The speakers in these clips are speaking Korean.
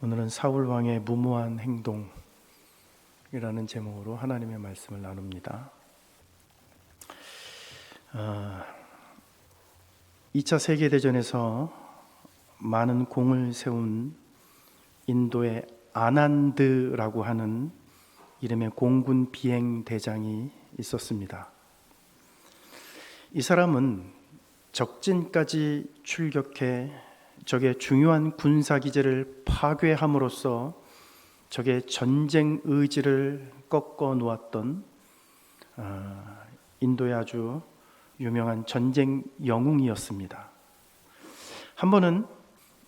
오늘은 사울 왕의 무모한 행동이라는 제목으로 하나님의 말씀을 나눕니다. 2차 세계대전에서 많은 공을 세운 인도의 아난드라고 하는 이름의 공군 비행 대장이 있었습니다. 이 사람은 적진까지 출격해 적의 중요한 군사기지를 파괴함으로써 적의 전쟁 의지를 꺾어 놓았던 인도의 아주 유명한 전쟁 영웅이었습니다. 한 번은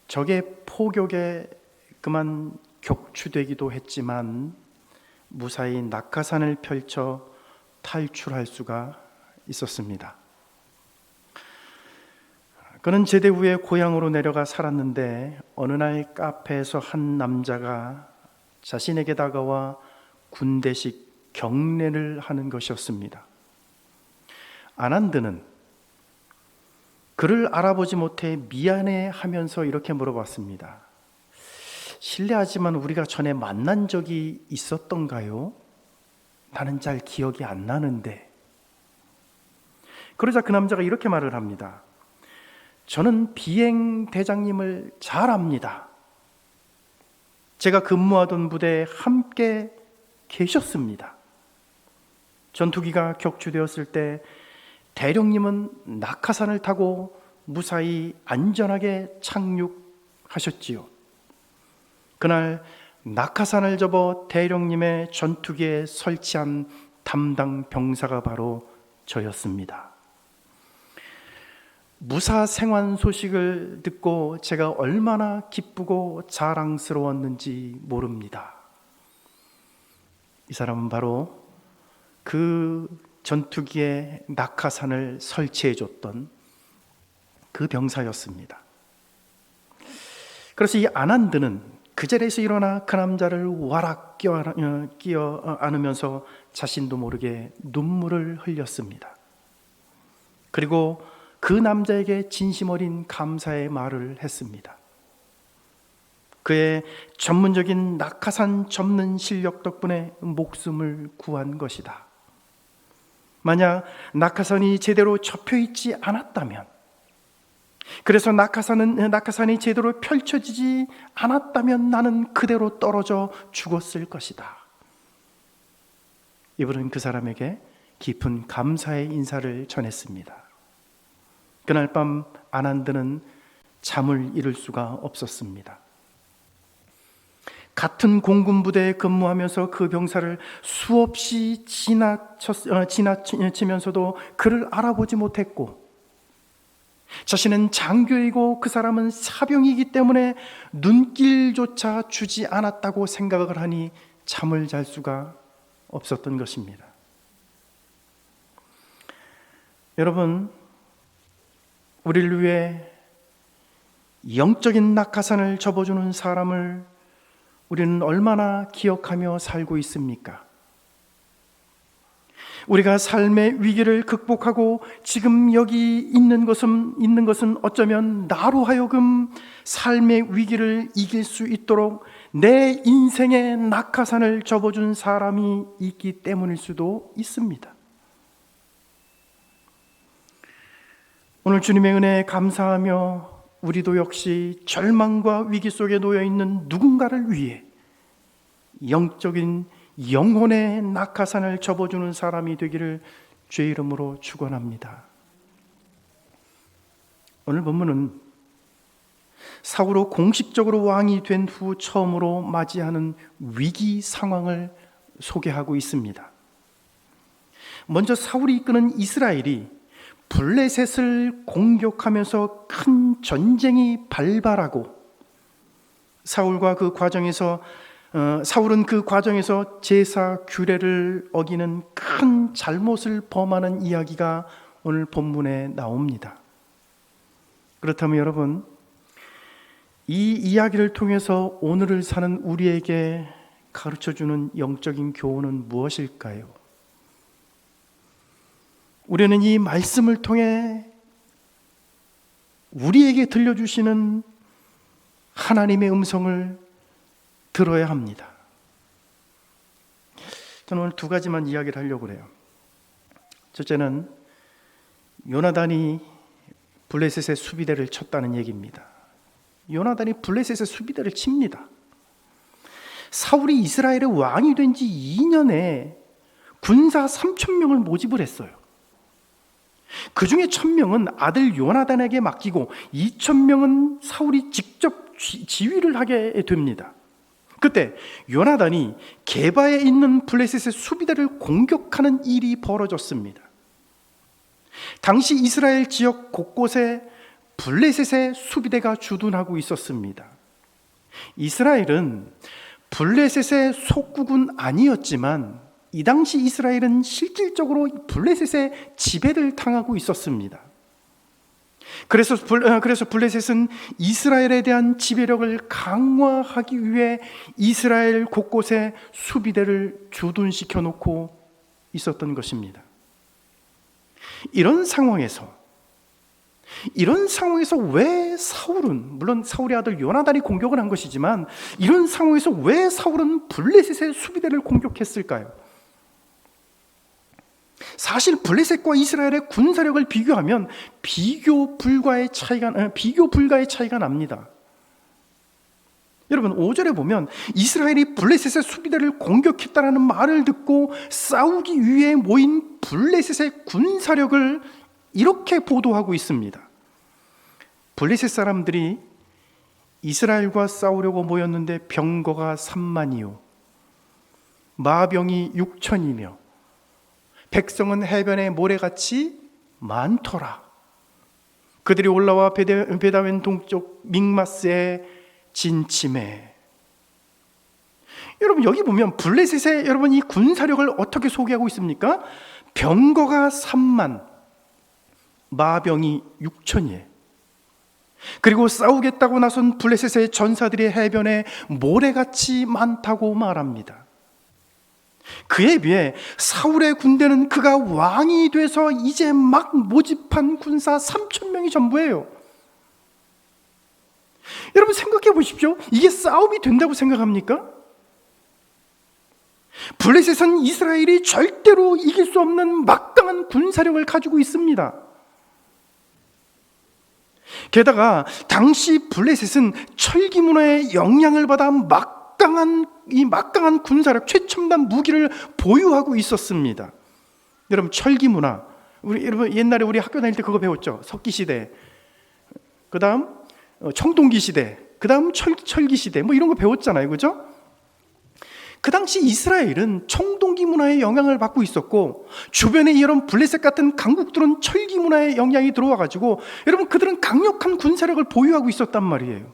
적의 포격에 그만 격추되기도 했지만 무사히 낙하산을 펼쳐 탈출할 수가 있었습니다. 그는 제대 후에 고향으로 내려가 살았는데 어느 날 카페에서 한 남자가 자신에게 다가와 군대식 경례를 하는 것이었습니다. 아난드는 그를 알아보지 못해 미안해하면서 이렇게 물어봤습니다. 실례하지만 우리가 전에 만난 적이 있었던가요? 나는 잘 기억이 안 나는데. 그러자 그 남자가 이렇게 말을 합니다. 저는 비행 대장님을 잘 압니다. 제가 근무하던 부대에 함께 계셨습니다. 전투기가 격추되었을 때 대령님은 낙하산을 타고 무사히 안전하게 착륙하셨지요. 그날 낙하산을 접어 대령님의 전투기에 설치한 담당 병사가 바로 저였습니다. 무사 생還소식을 듣고 제가 얼마나 기쁘고 자랑스러웠는지 모릅니다. 이 사람은 바로 그 전투기에 낙하산을 설치해 줬던 그 병사였습니다. 그래서 이 아난드는 그 자리에서 일어나 그 남자를 와락 끼어 안으면서 자신도 모르게 눈물을 흘렸습니다. 그리고 그 남자에게 진심 어린 감사의 말을 했습니다. 그의 전문적인 낙하산 접는 실력 덕분에 목숨을 구한 것이다. 만약 낙하산이 제대로 접혀 있지 않았다면, 그래서 낙하산이 제대로 펼쳐지지 않았다면 나는 그대로 떨어져 죽었을 것이다. 이분은 그 사람에게 깊은 감사의 인사를 전했습니다. 그날 밤 아난드는 잠을 이룰 수가 없었습니다. 같은 공군 부대에 근무하면서 그 병사를 수없이 지나치면서도 그를 알아보지 못했고, 자신은 장교이고 그 사람은 사병이기 때문에 눈길조차 주지 않았다고 생각을 하니 잠을 잘 수가 없었던 것입니다. 여러분, 우리를 위해 영적인 낙하산을 접어주는 사람을 우리는 얼마나 기억하며 살고 있습니까? 우리가 삶의 위기를 극복하고 지금 여기 있는 것은 어쩌면 나로 하여금 삶의 위기를 이길 수 있도록 내 인생의 낙하산을 접어준 사람이 있기 때문일 수도 있습니다. 오늘 주님의 은혜에 감사하며 우리도 역시 절망과 위기 속에 놓여 있는 누군가를 위해 영적인 영혼의 낙하산을 접어주는 사람이 되기를 주의 이름으로 축원합니다. 오늘 본문은 사울로 공식적으로 왕이 된 후 처음으로 맞이하는 위기 상황을 소개하고 있습니다. 먼저 사울이 이끄는 이스라엘이 블레셋을 공격하면서 큰 전쟁이 발발하고 사울은 그 과정에서 제사 규례를 어기는 큰 잘못을 범하는 이야기가 오늘 본문에 나옵니다. 그렇다면 여러분, 이 이야기를 통해서 오늘을 사는 우리에게 가르쳐주는 영적인 교훈은 무엇일까요? 우리는 이 말씀을 통해 우리에게 들려주시는 하나님의 음성을 들어야 합니다. 저는 오늘 두 가지만 이야기를 하려고 그래요. 첫째는 요나단이 블레셋의 수비대를 쳤다는 얘기입니다. 요나단이 블레셋의 수비대를 칩니다. 사울이 이스라엘의 왕이 된 지 2년에 군사 3,000명을 모집을 했어요. 그 중에 1,000명은 아들 요나단에게 맡기고 2,000명은 사울이 직접 지휘를 하게 됩니다. 그때 요나단이 게바에 있는 블레셋의 수비대를 공격하는 일이 벌어졌습니다. 당시 이스라엘 지역 곳곳에 블레셋의 수비대가 주둔하고 있었습니다. 이스라엘은 블레셋의 속국은 아니었지만 이 당시 이스라엘은 실질적으로 블레셋의 지배를 당하고 있었습니다. 그래서 블레셋은 이스라엘에 대한 지배력을 강화하기 위해 이스라엘 곳곳에 수비대를 주둔시켜 놓고 있었던 것입니다. 이런 상황에서 왜 사울은, 물론 사울의 아들 요나단이 공격을 한 것이지만, 이런 상황에서 왜 사울은 블레셋의 수비대를 공격했을까요? 사실 블레셋과 이스라엘의 군사력을 비교하면 비교 불가의 차이가 납니다. 여러분 5절에 보면 이스라엘이 블레셋의 수비대를 공격했다는 말을 듣고 싸우기 위해 모인 블레셋의 군사력을 이렇게 보도하고 있습니다. 블레셋 사람들이 이스라엘과 싸우려고 모였는데 병거가 3만이요 마병이 6천이며 백성은 해변에 모래같이 많더라. 그들이 올라와 베다웬 동쪽 믹마스에 진침해. 여러분 여기 보면 블레셋의 여러분 이 군사력을 어떻게 소개하고 있습니까? 병거가 3만, 마병이 6천이에요. 그리고 싸우겠다고 나선 블레셋의 전사들이 해변에 모래같이 많다고 말합니다. 그에 비해 사울의 군대는 그가 왕이 돼서 이제 막 모집한 군사 3,000명이 전부예요. 여러분 생각해 보십시오. 이게 싸움이 된다고 생각합니까? 블레셋은 이스라엘이 절대로 이길 수 없는 막강한 군사력을 가지고 있습니다. 게다가 당시 블레셋은 철기 문화의 영향을 받아 막강한 군사력, 최첨단 무기를 보유하고 있었습니다. 여러분 철기 문화, 여러분 옛날에 우리 학교 다닐 때 그거 배웠죠. 석기 시대, 그 다음 청동기 시대, 그 다음 철기 시대, 뭐 이런 거 배웠잖아요, 그죠? 그 당시 이스라엘은 청동기 문화의 영향을 받고 있었고 주변에 이런 블레셋 같은 강국들은 철기 문화의 영향이 들어와가지고 여러분 그들은 강력한 군사력을 보유하고 있었단 말이에요.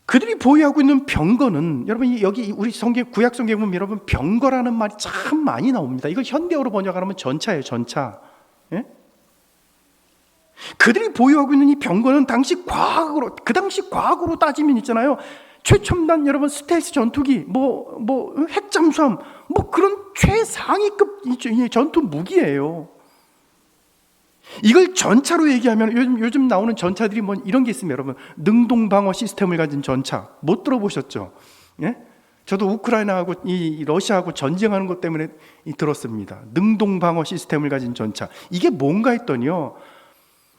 그들이 보유하고 있는 병거는 여러분 여기 우리 구약 성경 보면 여러분 병거라는 말이 참 많이 나옵니다. 이걸 현대어로 번역하면 전차예요, 전차. 예? 그들이 보유하고 있는 이 병거는 그 당시 과학으로 따지면 있잖아요. 최첨단 여러분 스텔스 전투기, 핵잠수함, 그런 최상위급 전투 무기예요. 이걸 전차로 얘기하면 요즘 나오는 전차들이 이런 게 있습니다. 여러분 능동 방어 시스템을 가진 전차 못 들어보셨죠? 예? 저도 우크라이나하고 이 러시아하고 전쟁하는 것 때문에 들었습니다. 능동 방어 시스템을 가진 전차. 이게 뭔가 했더니요.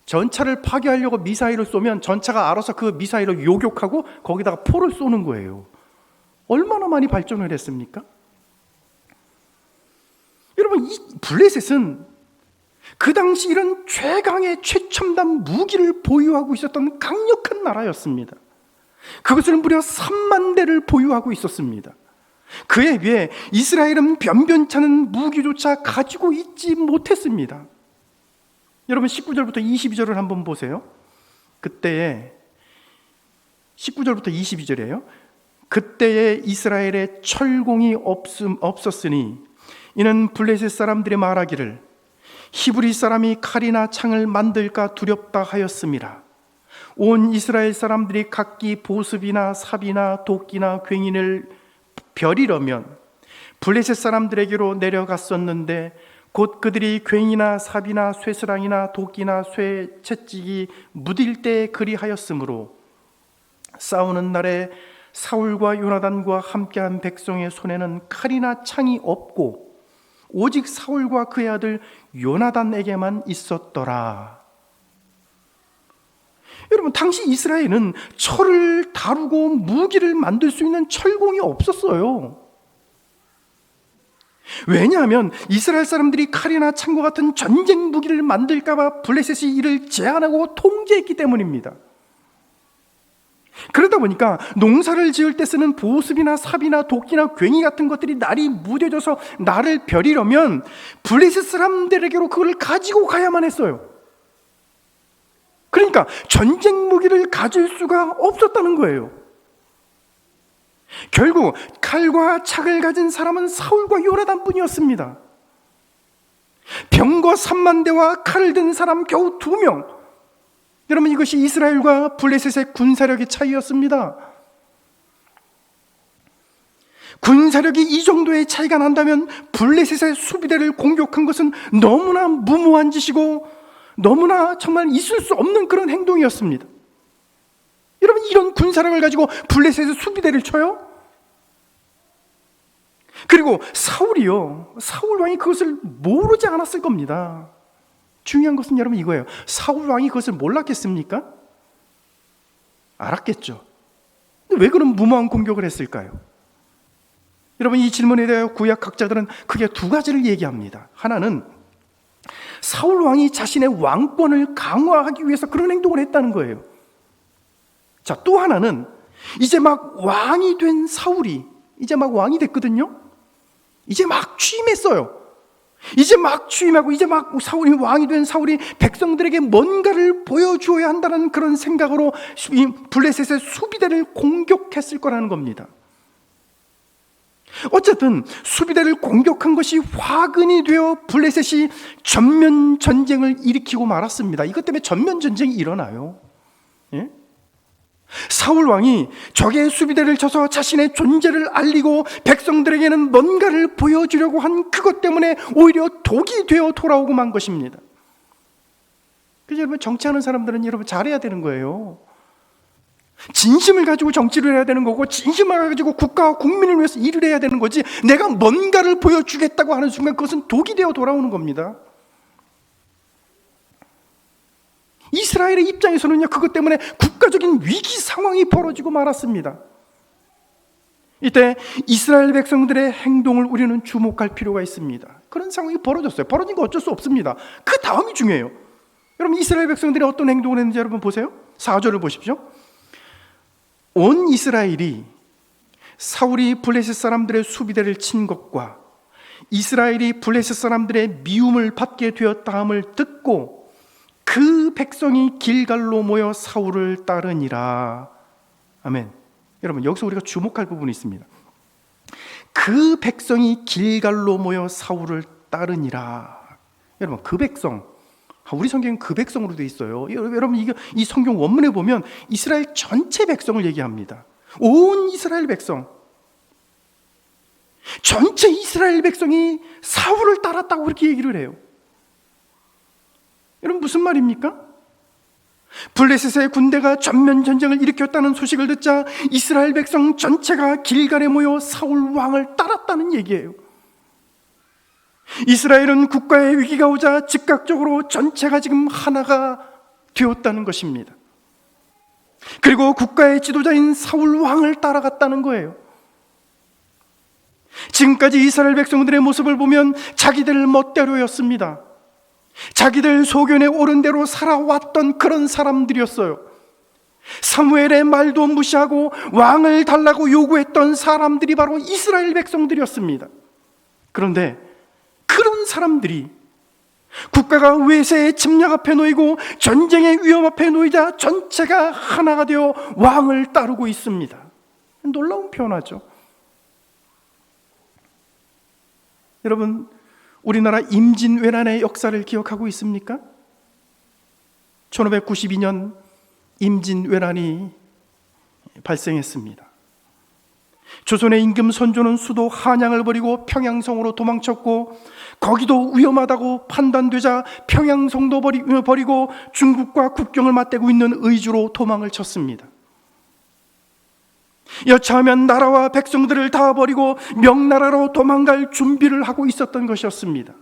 전차를 파괴하려고 미사일을 쏘면 전차가 알아서 그 미사일을 요격하고 거기다가 포를 쏘는 거예요. 얼마나 많이 발전을 했습니까? 여러분 이 블레셋은 그 당시 이런 최강의 최첨단 무기를 보유하고 있었던 강력한 나라였습니다. 그것을 무려 3만 대를 보유하고 있었습니다. 그에 비해 이스라엘은 변변찮은 무기조차 가지고 있지 못했습니다. 여러분 19절부터 22절을 한번 보세요. 그때에 19절부터 22절이에요. 그때에 이스라엘에 철공이 없었으니 이는 블레셋 사람들이 말하기를 히브리 사람이 칼이나 창을 만들까 두렵다 하였음이라. 온 이스라엘 사람들이 각기 보습이나 삽이나 도끼나 괭이를 벼리려면 블레셋 사람들에게로 내려갔었는데 곧 그들이 괭이나 삽이나 쇠스랑이나 도끼나 쇠 채찍이 무딜 때 그리하였으므로 싸우는 날에 사울과 요나단과 함께한 백성의 손에는 칼이나 창이 없고 오직 사울과 그의 아들 요나단에게만 있었더라. 여러분, 당시 이스라엘은 철을 다루고 무기를 만들 수 있는 철공이 없었어요. 왜냐하면 이스라엘 사람들이 칼이나 창과 같은 전쟁 무기를 만들까 봐 블레셋이 이를 제한하고 통제했기 때문입니다. 그러다 보니까 농사를 지을 때 쓰는 보습이나 삽이나 도끼나 괭이 같은 것들이 날이 무뎌져서 날을 벼리려면 블레셋 사람들에게로 그걸 가지고 가야만 했어요. 그러니까 전쟁 무기를 가질 수가 없었다는 거예요. 결국 칼과 창을 가진 사람은 사울과 요나단 뿐이었습니다. 병거 3만 대와 칼을 든 사람 겨우 2명. 여러분, 이것이 이스라엘과 블레셋의 군사력의 차이였습니다. 군사력이 이 정도의 차이가 난다면 블레셋의 수비대를 공격한 것은 너무나 무모한 짓이고 너무나 정말 있을 수 없는 그런 행동이었습니다. 여러분, 이런 군사력을 가지고 블레셋의 수비대를 쳐요? 그리고 사울 왕이 그것을 모르지 않았을 겁니다. 중요한 것은 여러분 이거예요. 사울 왕이 그것을 몰랐겠습니까? 알았겠죠. 근데 왜 그런 무모한 공격을 했을까요? 여러분, 이 질문에 대해 구약 학자들은 크게 2가지를 얘기합니다. 하나는 사울 왕이 자신의 왕권을 강화하기 위해서 그런 행동을 했다는 거예요. 자, 또 하나는 이제 막 왕이 된 사울이 이제 막 왕이 됐거든요. 이제 막 취임했어요. 이제 막 취임하고 이제 막 사울이 왕이 된 사울이 백성들에게 뭔가를 보여주어야 한다는 그런 생각으로 이 블레셋의 수비대를 공격했을 거라는 겁니다. 어쨌든 수비대를 공격한 것이 화근이 되어 블레셋이 전면 전쟁을 일으키고 말았습니다. 이것 때문에 전면 전쟁이 일어나요. 예? 사울 왕이 적의 수비대를 쳐서 자신의 존재를 알리고 백성들에게는 뭔가를 보여주려고 한 그것 때문에 오히려 독이 되어 돌아오고 만 것입니다. 그래서 여러분, 정치하는 사람들은 여러분 잘해야 되는 거예요. 진심을 가지고 정치를 해야 되는 거고 진심을 가지고 국가와 국민을 위해서 일을 해야 되는 거지, 내가 뭔가를 보여주겠다고 하는 순간 그것은 독이 되어 돌아오는 겁니다. 이스라엘의 입장에서는요, 그것 때문에 국가적인 위기 상황이 벌어지고 말았습니다. 이때 이스라엘 백성들의 행동을 우리는 주목할 필요가 있습니다. 그런 상황이 벌어졌어요. 벌어진 거 어쩔 수 없습니다. 그 다음이 중요해요. 여러분, 이스라엘 백성들이 어떤 행동을 했는지 여러분 보세요. 4절을 보십시오. 온 이스라엘이 사울이 블레셋 사람들의 수비대를 친 것과 이스라엘이 블레셋 사람들의 미움을 받게 되었다함을 듣고 그 백성이 길갈로 모여 사울을 따르니라. 아멘. 여러분, 여기서 우리가 주목할 부분이 있습니다. 그 백성이 길갈로 모여 사울을 따르니라. 여러분, 그 백성, 우리 성경은 그 백성으로 되어 있어요. 여러분, 이 성경 원문에 보면 이스라엘 전체 백성을 얘기합니다. 온 이스라엘 백성, 전체 이스라엘 백성이 사울을 따랐다고 그렇게 얘기를 해요. 여러분, 무슨 말입니까? 블레셋의 군대가 전면 전쟁을 일으켰다는 소식을 듣자 이스라엘 백성 전체가 길갈에 모여 사울 왕을 따랐다는 얘기예요. 이스라엘은 국가의 위기가 오자 즉각적으로 전체가 지금 하나가 되었다는 것입니다. 그리고 국가의 지도자인 사울 왕을 따라갔다는 거예요. 지금까지 이스라엘 백성들의 모습을 보면 자기들 멋대로였습니다. 자기들 소견에 옳은 대로 살아왔던 그런 사람들이었어요. 사무엘의 말도 무시하고 왕을 달라고 요구했던 사람들이 바로 이스라엘 백성들이었습니다. 그런데 그런 사람들이 국가가 외세의 침략 앞에 놓이고 전쟁의 위험 앞에 놓이자 전체가 하나가 되어 왕을 따르고 있습니다. 놀라운 표현하죠. 여러분, 우리나라 임진왜란의 역사를 기억하고 있습니까? 1592년 임진왜란이 발생했습니다. 조선의 임금 선조는 수도 한양을 버리고 평양성으로 도망쳤고, 거기도 위험하다고 판단되자 평양성도 버리고 중국과 국경을 맞대고 있는 의주로 도망을 쳤습니다. 여차하면 나라와 백성들을 다 버리고 명나라로 도망갈 준비를 하고 있었던 것이었습니다.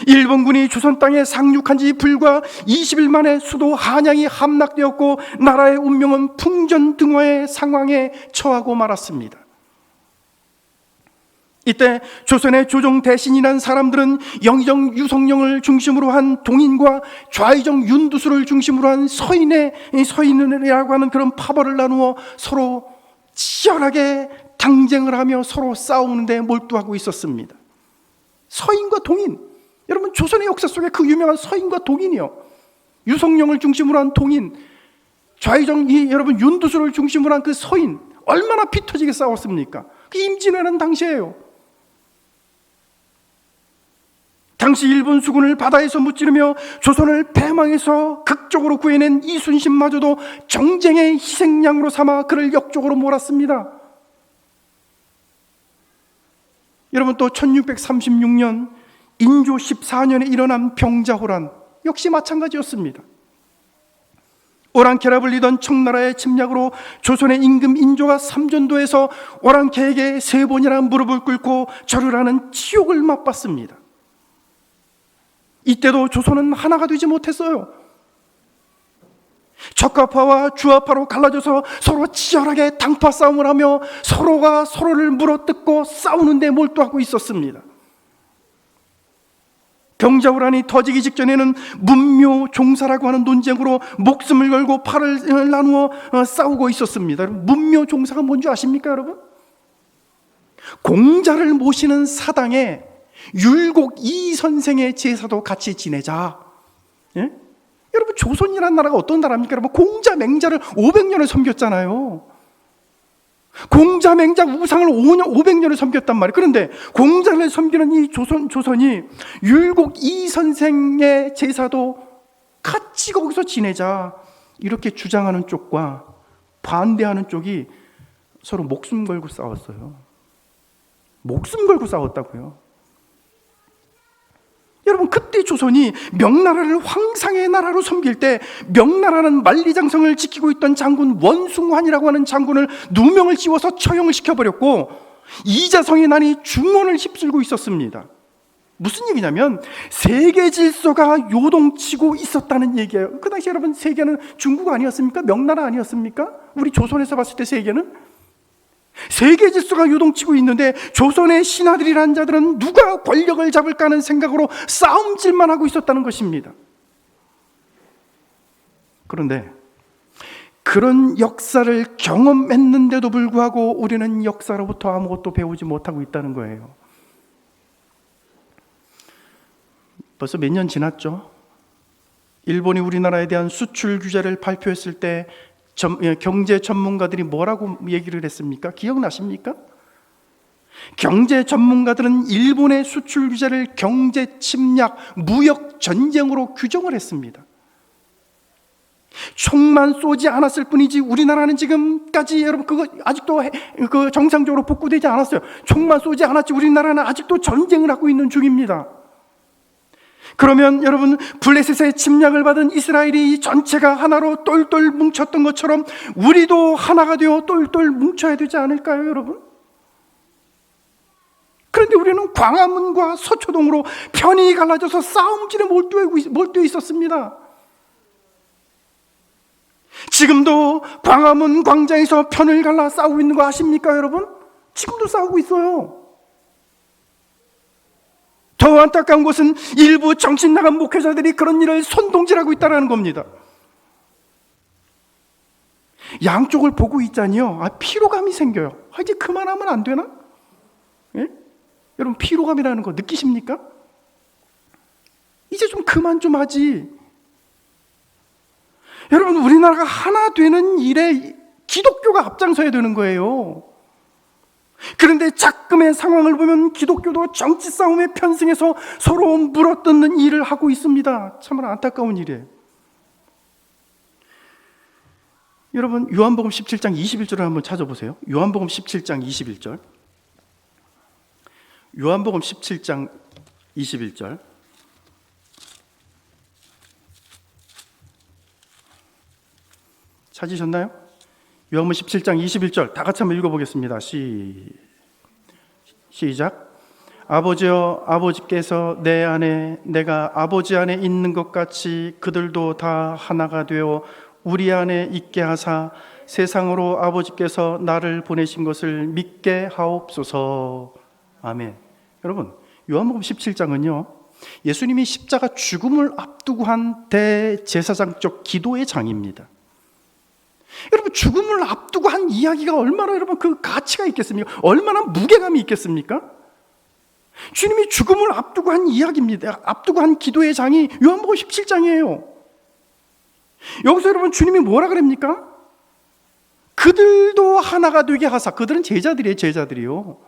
일본군이 조선 땅에 상륙한 지 불과 20일 만에 수도 한양이 함락되었고, 나라의 운명은 풍전등화의 상황에 처하고 말았습니다. 이때 조선의 조정 대신이란 사람들은 영의정 유성룡을 중심으로 한 동인과 좌의정 윤두수를 중심으로 한 서인이라고 하는 그런 파벌을 나누어 서로 치열하게 당쟁을 하며 서로 싸우는 데 몰두하고 있었습니다. 서인과 동인, 여러분 조선의 역사 속에 그 유명한 서인과 동인이요, 유성룡을 중심으로 한 동인, 좌의정 여러분 윤두수를 중심으로 한 그 서인, 얼마나 피 터지게 싸웠습니까? 그 임진왜란 당시에요. 당시 일본 수군을 바다에서 무찌르며 조선을 패망에서 극적으로 구해낸 이순신마저도 정쟁의 희생양으로 삼아 그를 역적으로 몰았습니다. 여러분, 또 1636년 인조 14년에 일어난 병자호란 역시 마찬가지였습니다. 오랑캐라 불리던 청나라의 침략으로 조선의 임금 인조가 삼전도에서 오랑캐에게 3번이나 무릎을 꿇고 절을 하는 치욕을 맛봤습니다. 이때도 조선은 하나가 되지 못했어요. 적과파와 주화파로 갈라져서 서로 치열하게 당파 싸움을 하며 서로가 서로를 물어뜯고 싸우는 데 몰두하고 있었습니다. 병자호란이 터지기 직전에는 문묘종사라고 하는 논쟁으로 목숨을 걸고 팔을 나누어 싸우고 있었습니다. 문묘종사가 뭔지 아십니까, 여러분? 공자를 모시는 사당에 율곡 이 선생의 제사도 같이 지내자. 예? 여러분, 조선이라는 나라가 어떤 나라입니까? 여러분, 공자 맹자를 500년을 섬겼잖아요. 공자 맹자 우상을 500년을 섬겼단 말이에요. 그런데 공자를 섬기는 이 조선이 율곡 이 선생의 제사도 같이 거기서 지내자, 이렇게 주장하는 쪽과 반대하는 쪽이 서로 목숨 걸고 싸웠어요. 목숨 걸고 싸웠다고요. 여러분, 그때 조선이 명나라를 황상의 나라로 섬길 때 명나라는 만리장성을 지키고 있던 장군 원숭환이라고 하는 장군을 누명을 씌워서 처형을 시켜버렸고, 이자성의 난이 중원을 휩쓸고 있었습니다. 무슨 얘기냐면 세계 질서가 요동치고 있었다는 얘기예요. 그 당시 여러분, 세계는 중국 아니었습니까? 명나라 아니었습니까? 우리 조선에서 봤을 때 세계는 세계 질서가 요동치고 있는데 조선의 신하들이라는 자들은 누가 권력을 잡을까 하는 생각으로 싸움질만 하고 있었다는 것입니다. 그런데 그런 역사를 경험했는데도 불구하고 우리는 역사로부터 아무것도 배우지 못하고 있다는 거예요. 벌써 몇 년 지났죠? 일본이 우리나라에 대한 수출 규제를 발표했을 때 경제 전문가들이 뭐라고 얘기를 했습니까? 기억나십니까? 경제 전문가들은 일본의 수출 규제를 경제 침략, 무역 전쟁으로 규정을 했습니다. 총만 쏘지 않았을 뿐이지 우리나라는 지금까지 여러분 그거 아직도 정상적으로 복구되지 않았어요. 총만 쏘지 않았지 우리나라는 아직도 전쟁을 하고 있는 중입니다. 그러면 여러분, 블레셋의 침략을 받은 이스라엘이 전체가 하나로 똘똘 뭉쳤던 것처럼 우리도 하나가 되어 똘똘 뭉쳐야 되지 않을까요, 여러분? 그런데 우리는 광화문과 서초동으로 편이 갈라져서 싸움질에 몰두해 있었습니다. 지금도 광화문 광장에서 편을 갈라 싸우고 있는 거 아십니까, 여러분? 지금도 싸우고 있어요. 더 안타까운 것은 일부 정신 나간 목회자들이 그런 일을 선동질하고 있다는 겁니다. 양쪽을 보고 있자니요, 피로감이 생겨요. 이제 그만하면 안 되나? 예? 여러분, 피로감이라는 거 느끼십니까? 이제 좀 그만 좀 하지. 여러분, 우리나라가 하나 되는 일에 기독교가 앞장서야 되는 거예요. 그런데 작금의 상황을 보면 기독교도 정치 싸움에 편승해서 서로 물어뜯는 일을 하고 있습니다. 참으로 안타까운 일이에요. 여러분 요한복음 17장 21절을 한번 찾아보세요. 요한복음 17장 21절. 요한복음 17장 21절. 찾으셨나요? 요한복음 17장 21절 다 같이 한번 읽어보겠습니다. 시작. 아버지여, 아버지께서 내 안에 내가 아버지 안에 있는 것 같이 그들도 다 하나가 되어 우리 안에 있게 하사 세상으로 아버지께서 나를 보내신 것을 믿게 하옵소서. 아멘. 여러분, 요한복음 17장은요 예수님이 십자가 죽음을 앞두고 한 대제사장적 기도의 장입니다. 여러분, 죽음을 앞두고 한 이야기가 얼마나 여러분 그 가치가 있겠습니까? 얼마나 무게감이 있겠습니까? 주님이 죽음을 앞두고 한 이야기입니다. 앞두고 한 기도의 장이 요한복음 17장이에요. 여기서 여러분 주님이 뭐라 그럽니까? 그들도 하나가 되게 하사. 그들은 제자들이에요. 제자들이요.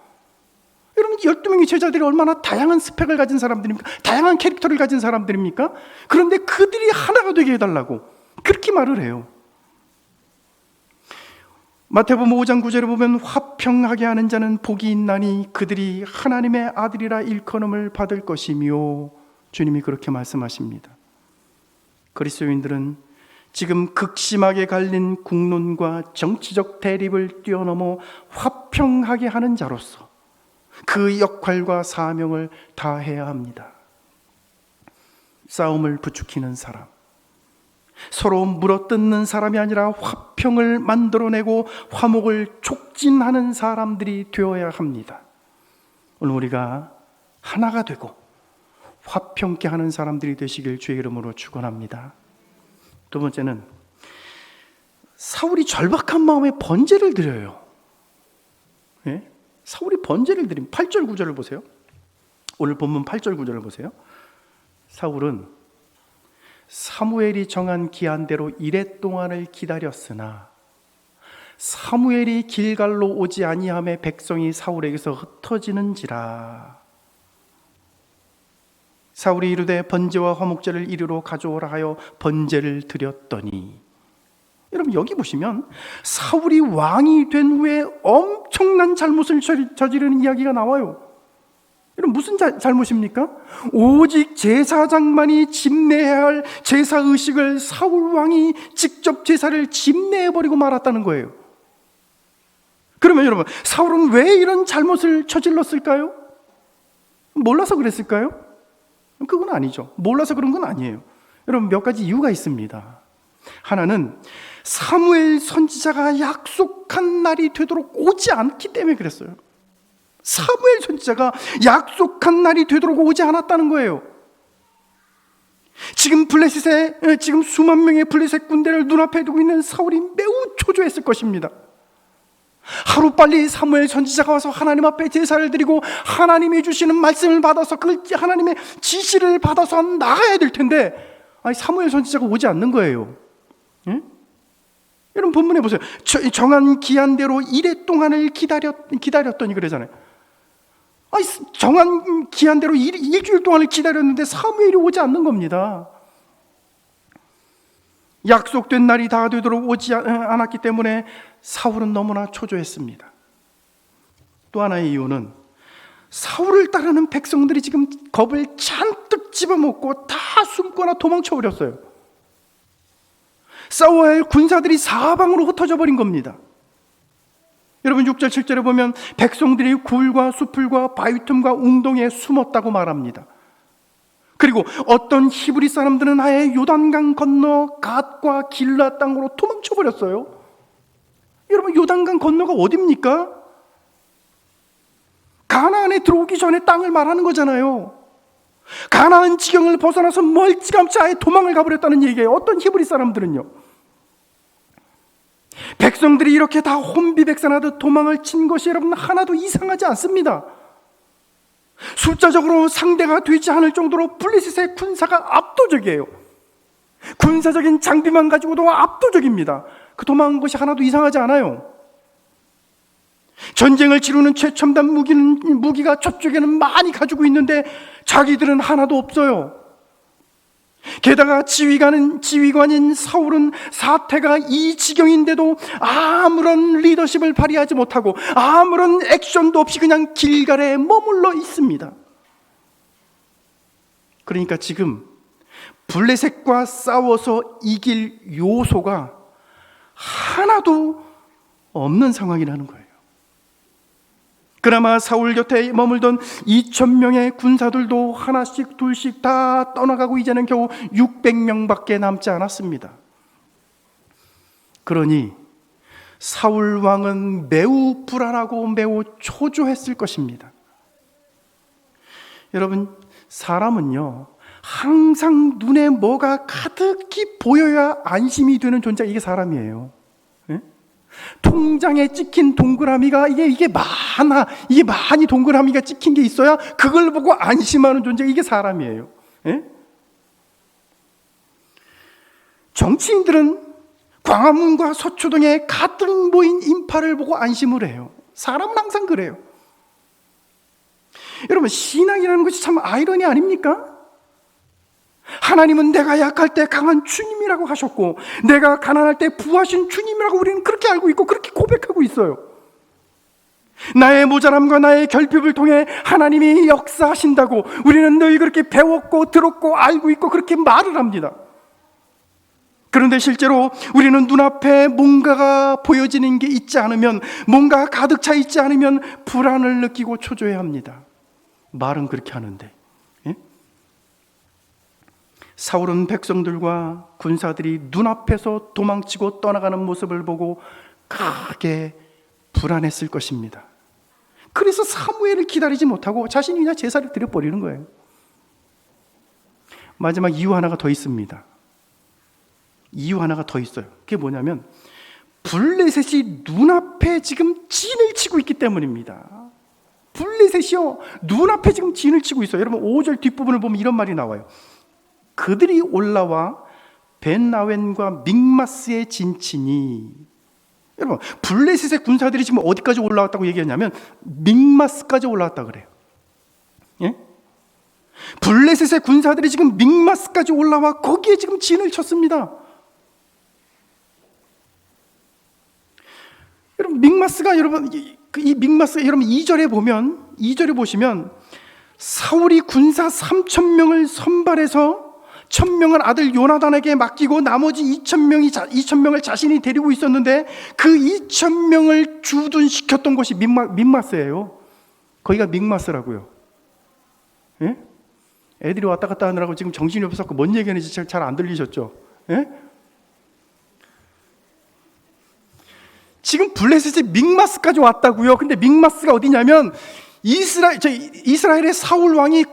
여러분 12명의 제자들이 얼마나 다양한 스펙을 가진 사람들입니까? 다양한 캐릭터를 가진 사람들입니까? 그런데 그들이 하나가 되게 해달라고 그렇게 말을 해요. 마태복음 5장 9절에 보면 화평하게 하는 자는 복이 있나니 그들이 하나님의 아들이라 일컬음을 받을 것이며, 주님이 그렇게 말씀하십니다. 그리스도인들은 지금 극심하게 갈린 국론과 정치적 대립을 뛰어넘어 화평하게 하는 자로서 그 역할과 사명을 다해야 합니다. 싸움을 부추기는 사람, 서로 물어뜯는 사람이 아니라 화평을 만들어내고 화목을 촉진하는 사람들이 되어야 합니다. 오늘 우리가 하나가 되고 화평케 하는 사람들이 되시길 주의 이름으로 축원합니다. 두 번째는 사울이 절박한 마음에 번제를 드려요. 예? 사울이 번제를 드립니다. 8절 9절을 보세요. 오늘 본문 8절 9절을 보세요. 사울은 사무엘이 정한 기한대로 이레 동안을 기다렸으나 사무엘이 길갈로 오지 아니함에 백성이 사울에게서 흩어지는지라. 사울이 이르되 번제와 화목제를 이리로 가져오라 하여 번제를 드렸더니, 여러분 여기 보시면 사울이 왕이 된 후에 엄청난 잘못을 저지르는 이야기가 나와요. 여러분 무슨 잘못입니까? 오직 제사장만이 집례해야 할 제사의식을 사울 왕이 직접 제사를 집례해버리고 말았다는 거예요. 그러면 여러분 사울은 왜 이런 잘못을 저질렀을까요? 몰라서 그랬을까요? 그건 아니죠. 몰라서 그런 건 아니에요. 여러분 몇 가지 이유가 있습니다. 하나는 사무엘 선지자가 약속한 날이 되도록 오지 않기 때문에 그랬어요. 사무엘 선지자가 약속한 날이 되도록 오지 않았다는 거예요. 지금 수만 명의 블레셋 군대를 눈앞에 두고 있는 사울이 매우 초조했을 것입니다. 하루빨리 사무엘 선지자가 와서 하나님 앞에 제사를 드리고 하나님이 주시는 말씀을 받아서 그 하나님의 지시를 받아서 나가야 될 텐데, 사무엘 선지자가 오지 않는 거예요. 예? 여러분 본문에 보세요. 정한 기한대로 이레 동안을 기다렸더니 그러잖아요. 정한 기한대로 일주일 동안을 기다렸는데 사무엘이 오지 않는 겁니다. 약속된 날이 다 되도록 오지 않았기 때문에 사울은 너무나 초조했습니다. 또 하나의 이유는 사울을 따르는 백성들이 지금 겁을 잔뜩 집어먹고 다 숨거나 도망쳐 버렸어요. 싸워야 할 군사들이 사방으로 흩어져 버린 겁니다. 여러분 6절 7절에 보면 백성들이 굴과 수풀과 바위 틈과 웅덩이에 숨었다고 말합니다. 그리고 어떤 히브리 사람들은 아예 요단강 건너 갓과 길라 땅으로 도망쳐 버렸어요. 여러분 요단강 건너가 어디입니까? 가나안에 들어오기 전에 땅을 말하는 거잖아요. 가나안 지경을 벗어나서 멀찌감치 아예 도망을 가버렸다는 얘기예요. 어떤 히브리 사람들은요. 백성들이 이렇게 다 혼비백산하듯 도망을 친 것이 여러분 하나도 이상하지 않습니다. 숫자적으로 상대가 되지 않을 정도로 블레셋의 군사가 압도적이에요. 군사적인 장비만 가지고도 압도적입니다. 그 도망한 것이 하나도 이상하지 않아요. 전쟁을 치르는 최첨단 무기가 저쪽에는 많이 가지고 있는데 자기들은 하나도 없어요. 게다가 지휘관인 사울은 사태가 이 지경인데도 아무런 리더십을 발휘하지 못하고 아무런 액션도 없이 그냥 길갈에 머물러 있습니다. 그러니까 지금 블레셋과 싸워서 이길 요소가 하나도 없는 상황이라는 거예요. 그나마 사울 곁에 머물던 2,000명의 군사들도 하나씩 둘씩 다 떠나가고 이제는 겨우 600명밖에 남지 않았습니다. 그러니 사울 왕은 매우 불안하고 매우 초조했을 것입니다. 여러분, 사람은요 항상 눈에 뭐가 가득히 보여야 안심이 되는 존재가 이게 사람이에요. 예? 통장에 찍힌 동그라미가 이게 많이 동그라미가 찍힌 게 있어야 그걸 보고 안심하는 존재가 이게 사람이에요. 예? 정치인들은 광화문과 서초동에 가득 모인 인파를 보고 안심을 해요. 사람은 항상 그래요. 여러분, 신앙이라는 것이 참 아이러니 아닙니까? 하나님은 내가 약할 때 강한 주님이라고 하셨고 내가 가난할 때 부하신 주님이라고 우리는 그렇게 알고 있고 그렇게 고백하고 있어요. 나의 모자람과 나의 결핍을 통해 하나님이 역사하신다고 우리는 늘 그렇게 배웠고 들었고 알고 있고 그렇게 말을 합니다. 그런데 실제로 우리는 눈앞에 뭔가가 보여지는 게 있지 않으면, 뭔가 가득 차 있지 않으면 불안을 느끼고 초조해야 합니다. 말은 그렇게 하는데, 예? 사울은 백성들과 군사들이 눈앞에서 도망치고 떠나가는 모습을 보고 크게 불안했을 것입니다. 그래서 사무엘을 기다리지 못하고 자신이 그냥 제사를 드려버리는 거예요. 마지막 이유 하나가 더 있습니다. 이유 하나가 더 있어요. 그게 뭐냐면 블레셋이 눈앞에 지금 진을 치고 있기 때문입니다. 블레셋이요, 눈앞에 지금 진을 치고 있어요. 여러분 5절 뒷부분을 보면 이런 말이 나와요. 그들이 올라와 벤나웬과 믹마스에 진치니. 여러분, 블레셋의 군사들이 지금 어디까지 올라왔다고 얘기하냐면 믹마스까지 올라왔다 그래요. 예? 블레셋의 군사들이 지금 믹마스까지 올라와 거기에 지금 진을 쳤습니다. 여러분, 믹마스가 여러분 2절에 보시면 사울이 군사 3,000명을 선발해서 1,000명을 아들 요나단에게 맡기고 나머지 2,000명을 자신이 데리고 있었는데 그 2,000명을 주둔시켰던 곳이 믹마스예요. 거기가 믹마스라고요. 예? 애들이 왔다 갔다 하느라고 지금 정신이 없어서 뭔 얘기하는지 잘 안 들리셨죠? 예? 지금 블레셋이 믹마스까지 왔다고요. 근데 믹마스가 어디냐면 이스라엘의 사울 왕이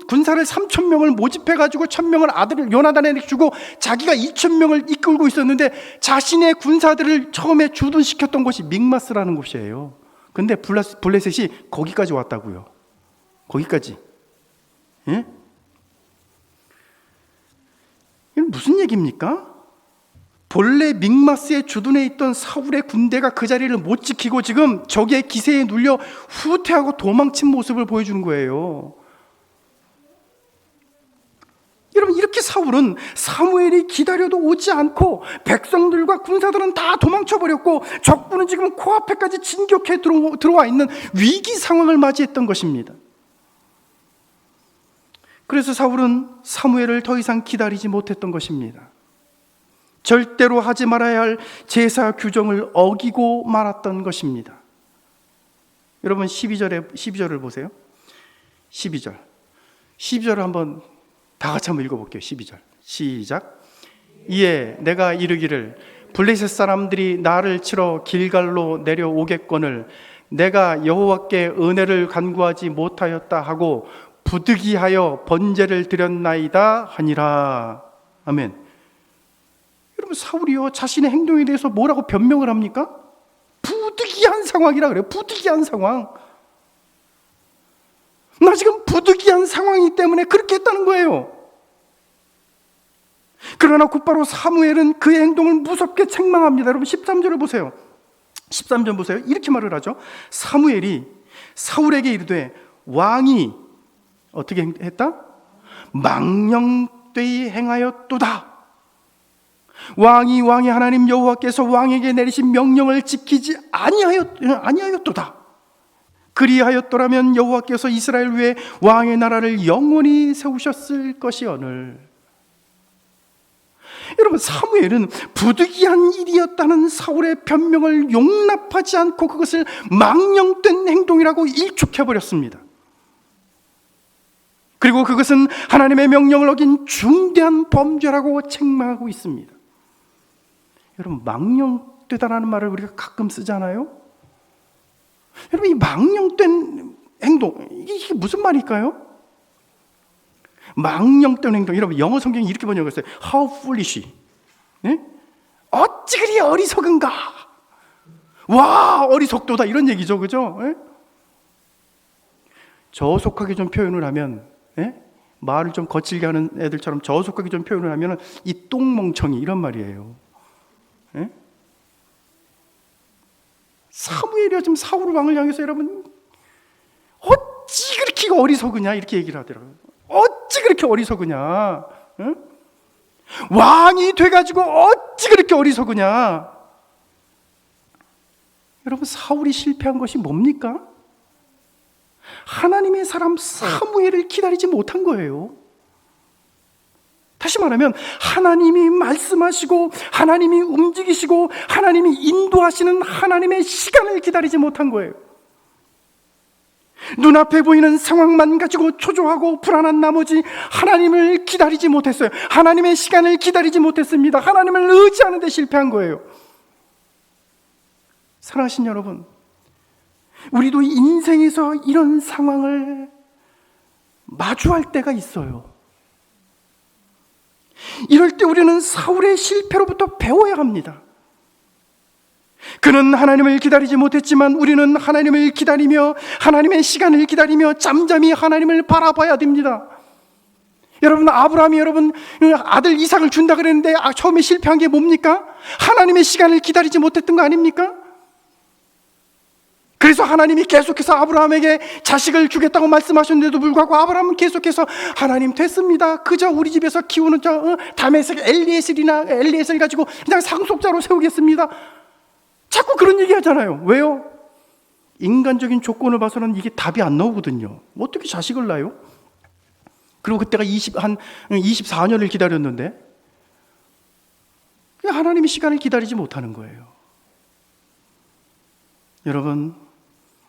군사를 3,000명을 모집해가지고 1,000명을 아들 요나단에게 주고 자기가 2,000명을 이끌고 있었는데 자신의 군사들을 처음에 주둔시켰던 곳이 믹마스라는 곳이에요. 근데 블레셋이 거기까지 왔다고요. 거기까지. 예? 이건 무슨 얘기입니까? 본래 믹마스에 주둔해 있던 사울의 군대가 그 자리를 못 지키고 지금 적의 기세에 눌려 후퇴하고 도망친 모습을 보여주는 거예요. 여러분, 이렇게 사울은 사무엘이 기다려도 오지 않고 백성들과 군사들은 다 도망쳐버렸고 적군은 지금 코앞에까지 진격해 들어와 있는 위기 상황을 맞이했던 것입니다. 그래서 사울은 사무엘을 더 이상 기다리지 못했던 것입니다. 절대로 하지 말아야 할 제사 규정을 어기고 말았던 것입니다. 여러분 12절을 보세요. 12절을 한번 다 같이 한번 읽어볼게요. 12절 시작. 이에 내가 이르기를 블레셋 사람들이 나를 치러 길갈로 내려오겠거늘 내가 여호와께 은혜를 간구하지 못하였다 하고 부득이하여 번제를 드렸나이다 하니라. 아멘. 여러분, 사울이요 자신의 행동에 대해서 뭐라고 변명을 합니까? 부득이한 상황이라 그래요. 부득이한 상황. 나 지금 부득이한 상황이기 때문에 그렇게 했다는 거예요. 그러나 곧바로 사무엘은 그의 행동을 무섭게 책망합니다. 여러분 13절을 보세요. 13절 보세요. 이렇게 말을 하죠. 사무엘이 사울에게 이르되 왕이 어떻게 했다? 망령 헛되이 행하였도다. 왕이 왕의 하나님 여호와께서 왕에게 내리신 명령을 지키지 아니하였도다. 그리하였더라면 여호와께서 이스라엘 위에 왕의 나라를 영원히 세우셨을 것이오늘. 여러분, 사무엘은 부득이한 일이었다는 사울의 변명을 용납하지 않고 그것을 망령된 행동이라고 일축해버렸습니다. 그리고 그것은 하나님의 명령을 어긴 중대한 범죄라고 책망하고 있습니다. 여러분, 망령되다라는 말을 우리가 가끔 쓰잖아요. 여러분, 이 망령된 행동, 이게 무슨 말일까요? 망령된 행동. 여러분, 영어 성경이 이렇게 번역했어요. How foolish. 네? 어찌 그리 어리석은가. 와, 어리석도다, 이런 얘기죠, 그죠? 네? 저속하게 좀 표현을 하면, 네? 말을 좀 거칠게 하는 애들처럼 저속하게 좀 표현을 하면 이 똥멍청이, 이런 말이에요. 네? 사무엘이 지금 사울 왕을 향해서 여러분, 어찌 그렇게 어리석으냐, 이렇게 얘기를 하더라고요. 어찌 그렇게 어리석으냐. 응? 왕이 돼가지고 어찌 그렇게 어리석으냐. 여러분, 사울이 실패한 것이 뭡니까? 하나님의 사람 사무엘을 기다리지 못한 거예요. 다시 말하면 하나님이 말씀하시고 하나님이 움직이시고 하나님이 인도하시는 하나님의 시간을 기다리지 못한 거예요. 눈앞에 보이는 상황만 가지고 초조하고 불안한 나머지 하나님을 기다리지 못했어요. 하나님의 시간을 기다리지 못했습니다. 하나님을 의지하는 데 실패한 거예요. 사랑하신 여러분, 우리도 인생에서 이런 상황을 마주할 때가 있어요. 이럴 때 우리는 사울의 실패로부터 배워야 합니다. 그는 하나님을 기다리지 못했지만 우리는 하나님을 기다리며 하나님의 시간을 기다리며 잠잠히 하나님을 바라봐야 됩니다. 여러분, 아브라함이 여러분 아들 이삭을 준다 그랬는데 처음에 실패한 게 뭡니까? 하나님의 시간을 기다리지 못했던 거 아닙니까? 그래서 하나님이 계속해서 아브라함에게 자식을 주겠다고 말씀하셨는데도 불구하고 아브라함은 계속해서 하나님 됐습니다. 그저 우리 집에서 키우는 다메섹 엘리에셀 가지고 그냥 상속자로 세우겠습니다. 자꾸 그런 얘기 하잖아요. 왜요? 인간적인 조건을 봐서는 이게 답이 안 나오거든요. 어떻게 자식을 낳아요? 그리고 그때가 한 24년을 기다렸는데 하나님의 시간을 기다리지 못하는 거예요. 여러분,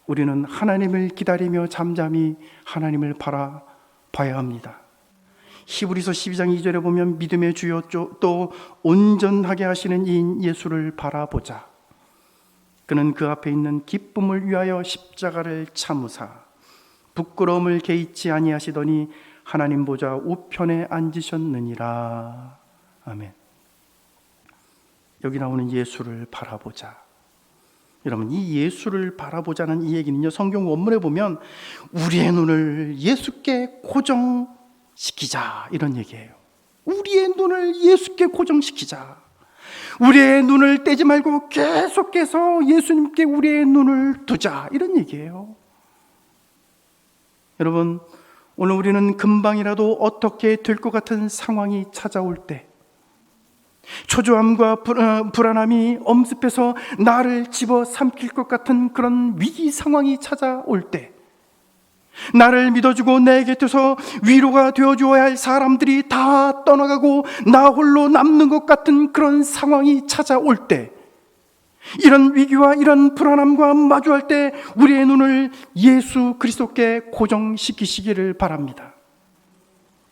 우리는 하나님을 기다리며 잠잠히 하나님을 바라봐야 합니다. 히브리서 12장 2절에 보면 믿음의 주요 또 온전하게 하시는 이인 예수를 바라보자. 그는 그 앞에 있는 기쁨을 위하여 십자가를 참으사 부끄러움을 개의치 아니하시더니 하나님 보좌 우편에 앉으셨느니라. 아멘. 여기 나오는 예수를 바라보자. 여러분, 이 예수를 바라보자는 이 얘기는요, 성경 원문에 보면 우리의 눈을 예수께 고정시키자, 이런 얘기예요. 우리의 눈을 예수께 고정시키자. 우리의 눈을 떼지 말고 계속해서 예수님께 우리의 눈을 두자, 이런 얘기예요. 여러분, 오늘 우리는 금방이라도 어떻게 될 것 같은 상황이 찾아올 때, 초조함과 불안함이 엄습해서 나를 집어삼킬 것 같은 그런 위기 상황이 찾아올 때, 나를 믿어주고 내 곁에서 위로가 되어주어야 할 사람들이 다 떠나가고 나 홀로 남는 것 같은 그런 상황이 찾아올 때, 이런 위기와 이런 불안함과 마주할 때 우리의 눈을 예수 그리스도께 고정시키시기를 바랍니다.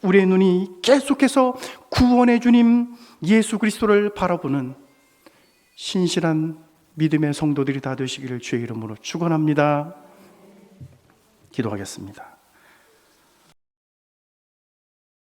우리의 눈이 계속해서 구원의 주님 예수 그리스도를 바라보는 신실한 믿음의 성도들이 다 되시기를 주의 이름으로 축원합니다. 기도하겠습니다.